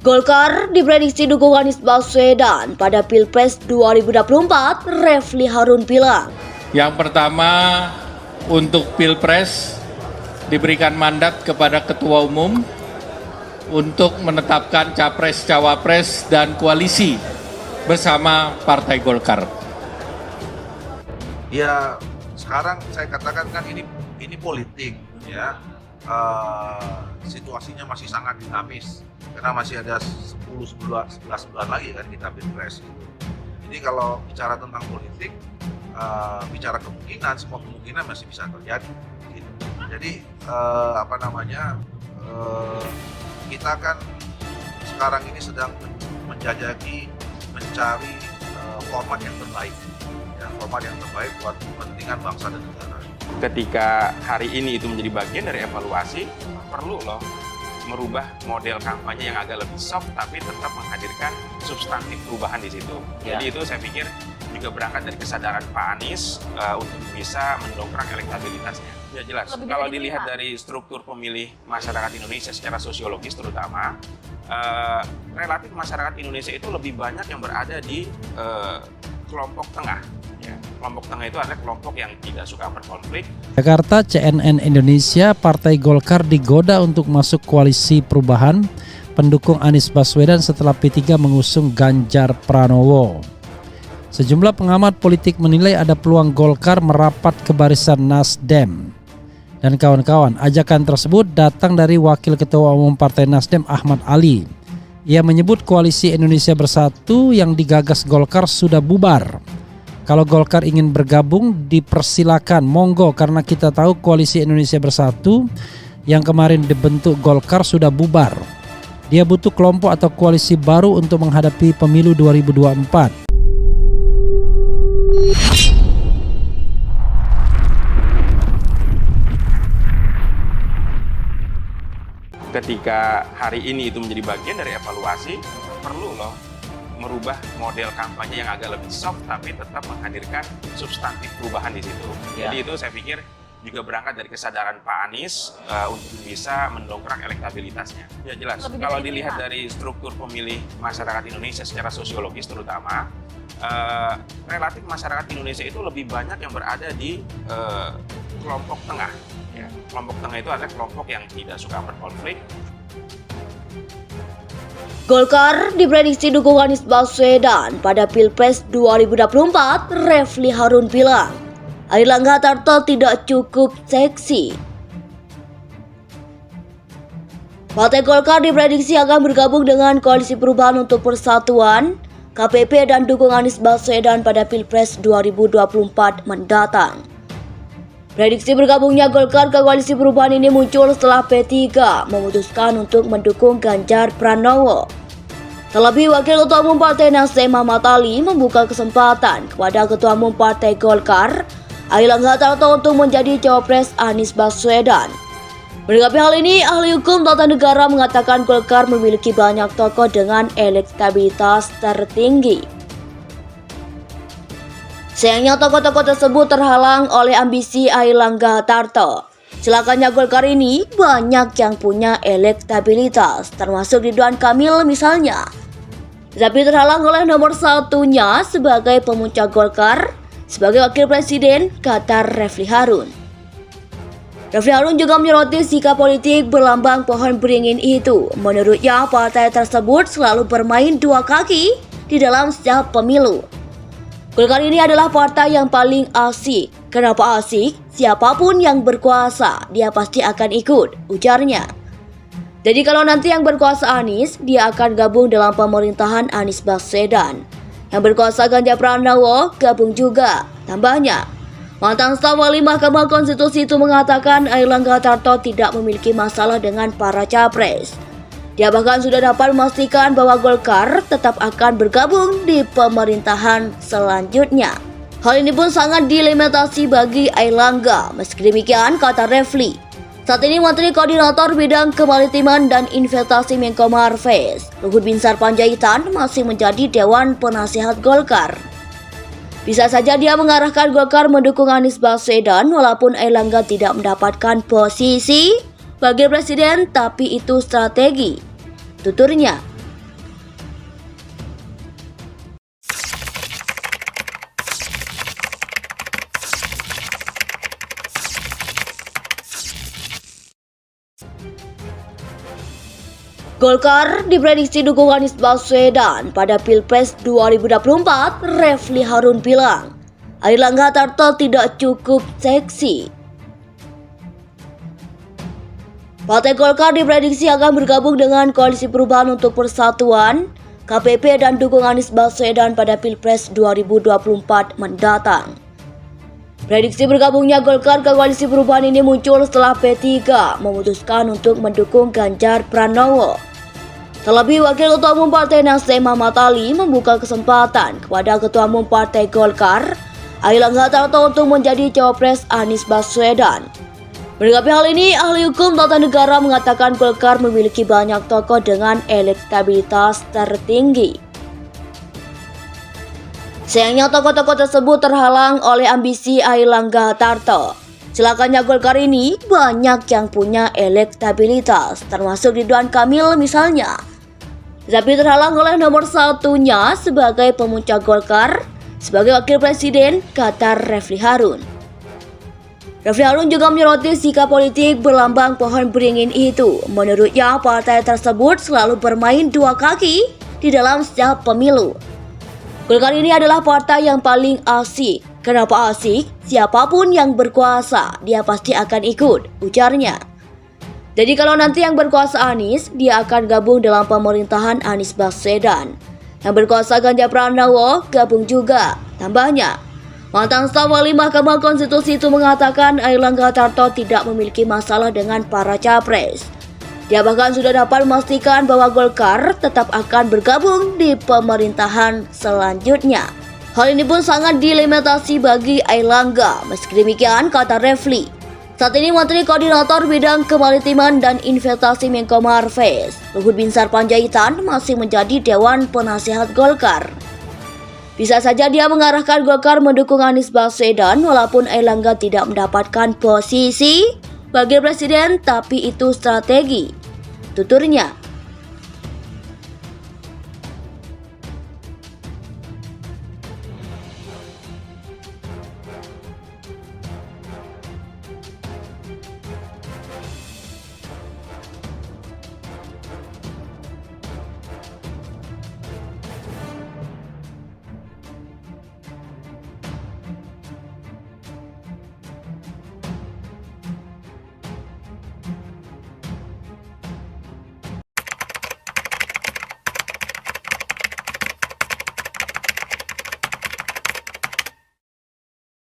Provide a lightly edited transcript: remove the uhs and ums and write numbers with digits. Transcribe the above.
Golkar diprediksi dukung Anies Baswedan pada Pilpres 2024, Refli Harun bilang. Yang pertama, untuk Pilpres diberikan mandat kepada Ketua Umum untuk menetapkan Capres, Cawapres, dan koalisi bersama Partai Golkar. Ya, sekarang saya katakan kan ini politik, ya. Situasinya masih sangat dinamis karena masih ada 11 bulan lagi kan kita Pilpres. Jadi kalau bicara tentang politik, bicara kemungkinan, semua kemungkinan masih bisa terjadi. Gitu. Jadi kita kan sekarang ini sedang menjajaki, mencari format yang terbaik, ya, format yang terbaik buat kepentingan bangsa dan negara. Ketika hari ini itu menjadi bagian dari evaluasi, perlu loh merubah model kampanye yang agak lebih soft tapi tetap menghadirkan substantif perubahan di situ. Jadi itu saya pikir juga berangkat dari kesadaran Pak Anies untuk bisa mendongkrak elektabilitasnya. Ya jelas, kalau dilihat dari struktur pemilih masyarakat Indonesia secara sosiologis terutama, relatif masyarakat Indonesia itu lebih banyak yang berada di kelompok tengah. Ya, kelompok tengah itu adalah kelompok yang tidak suka berkonflik. Jakarta, CNN Indonesia, Partai Golkar digoda untuk masuk koalisi perubahan pendukung Anies Baswedan setelah P3 mengusung Ganjar Pranowo. Sejumlah pengamat politik menilai ada peluang Golkar merapat ke barisan Nasdem. Dan kawan-kawan, ajakan tersebut datang dari Wakil Ketua Umum Partai Nasdem Ahmad Ali. Ia menyebut koalisi Indonesia Bersatu yang digagas Golkar sudah bubar. Kalau Golkar ingin bergabung, dipersilakan, monggo, karena kita tahu koalisi Indonesia Bersatu yang kemarin dibentuk Golkar sudah bubar. Dia butuh kelompok atau koalisi baru untuk menghadapi pemilu 2024. Ketika hari ini itu menjadi bagian dari evaluasi, perlu loh merubah model kampanye yang agak lebih soft tapi tetap menghadirkan substantif perubahan di situ. Jadi itu saya pikir juga berangkat dari kesadaran Pak Anies untuk bisa mendongkrak elektabilitasnya. Ya jelas, kalau dilihat dari struktur pemilih masyarakat Indonesia secara sosiologis terutama, relatif masyarakat Indonesia itu lebih banyak yang berada di kelompok tengah. Ya, kelompok tengah itu adalah kelompok yang tidak suka berkonflik. Golkar diprediksi dukung Anies Baswedan pada Pilpres 2024, Refli Harun bilang. Airlangga Hartarto tidak cukup seksi. Partai Golkar diprediksi akan bergabung dengan Koalisi Perubahan untuk Persatuan, KPP, dan dukung Anies Baswedan pada Pilpres 2024 mendatang. Prediksi bergabungnya Golkar ke Koalisi Perubahan ini muncul setelah P3 memutuskan untuk mendukung Ganjar Pranowo. Terlebih, Wakil Ketua Umum Partai Nasdem Ahmad Ali membuka kesempatan kepada Ketua Umum Partai Golkar, Airlangga Hartarto, untuk menjadi cawapres Anies Baswedan. Menanggapi hal ini, ahli hukum tata negara mengatakan Golkar memiliki banyak tokoh dengan elektabilitas tertinggi. Sayangnya tokoh-tokoh tersebut terhalang oleh ambisi Airlangga Hartarto. Celakanya Golkar ini banyak yang punya elektabilitas, termasuk Ridwan Kamil misalnya. Tapi terhalang oleh nomor satunya sebagai pemuncak Golkar, sebagai wakil presiden, kata Refli Harun. Refli Harun juga menyoroti sikap politik berlambang pohon beringin itu. Menurutnya, partai tersebut selalu bermain dua kaki di dalam setiap pemilu. Golkar ini adalah partai yang paling asik. Kenapa asik? Siapapun yang berkuasa, dia pasti akan ikut, ujarnya. Jadi kalau nanti yang berkuasa Anies, dia akan gabung dalam pemerintahan Anies Baswedan. Yang berkuasa Ganjar Pranowo, gabung juga, tambahnya. Mantan staf ahli Mahkamah Konstitusi itu mengatakan Airlangga Hartarto tidak memiliki masalah dengan para capres. Dia bahkan sudah dapat memastikan bahwa Golkar tetap akan bergabung di pemerintahan selanjutnya. Hal ini pun sangat dilimitasi bagi Airlangga. Meski demikian, kata Refli, saat ini Menteri Koordinator Bidang Kemaritiman dan Investasi Menko Marves, Luhut Binsar Panjaitan, masih menjadi Dewan Penasihat Golkar. Bisa saja dia mengarahkan Golkar mendukung Anies Baswedan walaupun Airlangga tidak mendapatkan posisi Wakil Presiden, tapi itu strategi, tuturnya. Golkar diprediksi dukung Anies Baswedan pada Pilpres 2024. Refli Harun bilang, Airlangga Tarto tidak cukup seksi. Partai Golkar diprediksi akan bergabung dengan Koalisi Perubahan untuk Persatuan, KPP dan dukung Anies Baswedan pada Pilpres 2024 mendatang. Prediksi bergabungnya Golkar ke Koalisi Perubahan ini muncul setelah P3 memutuskan untuk mendukung Ganjar Pranowo. Terlebih, Wakil Ketua Umum Partai Nasdem Ahmad Ali membuka kesempatan kepada Ketua Umum Partai Golkar, Airlangga Tarto, untuk menjadi cawapres Anies Baswedan. Menanggapi hal ini, ahli hukum tata negara mengatakan Golkar memiliki banyak tokoh dengan elektabilitas tertinggi. Sayangnya tokoh-tokoh tersebut terhalang oleh ambisi Airlangga Tarto. Celakanya Golkar ini banyak yang punya elektabilitas, termasuk Ridwan Kamil misalnya. Tapi terhalang oleh nomor satunya sebagai pemuncak Golkar, sebagai wakil presiden, kata Refli Harun. Refli Harun juga menyoroti sikap politik berlambang pohon beringin itu. Menurutnya, partai tersebut selalu bermain dua kaki di dalam setiap pemilu. Golkar ini adalah partai yang paling asik. Kenapa asik? Siapapun yang berkuasa, dia pasti akan ikut, ujarnya. Jadi kalau nanti yang berkuasa Anies, dia akan gabung dalam pemerintahan Anies Baswedan. Yang berkuasa Ganjar Pranowo, gabung juga, tambahnya. Mantan staf ahli Mahkamah Konstitusi itu mengatakan Airlangga Tarto tidak memiliki masalah dengan para capres. Dia bahkan sudah dapat memastikan bahwa Golkar tetap akan bergabung di pemerintahan selanjutnya. Hal ini pun sangat dilematasi bagi Airlangga. Meski demikian, kata Refli, saat ini Menteri Koordinator Bidang Kemaritiman dan Investasi Menko Marves, Luhut Binsar Panjaitan, masih menjadi Dewan Penasehat Golkar. Bisa saja dia mengarahkan Golkar mendukung Anies Baswedan walaupun Airlangga tidak mendapatkan posisi wakil presiden, tapi itu strategi, tuturnya.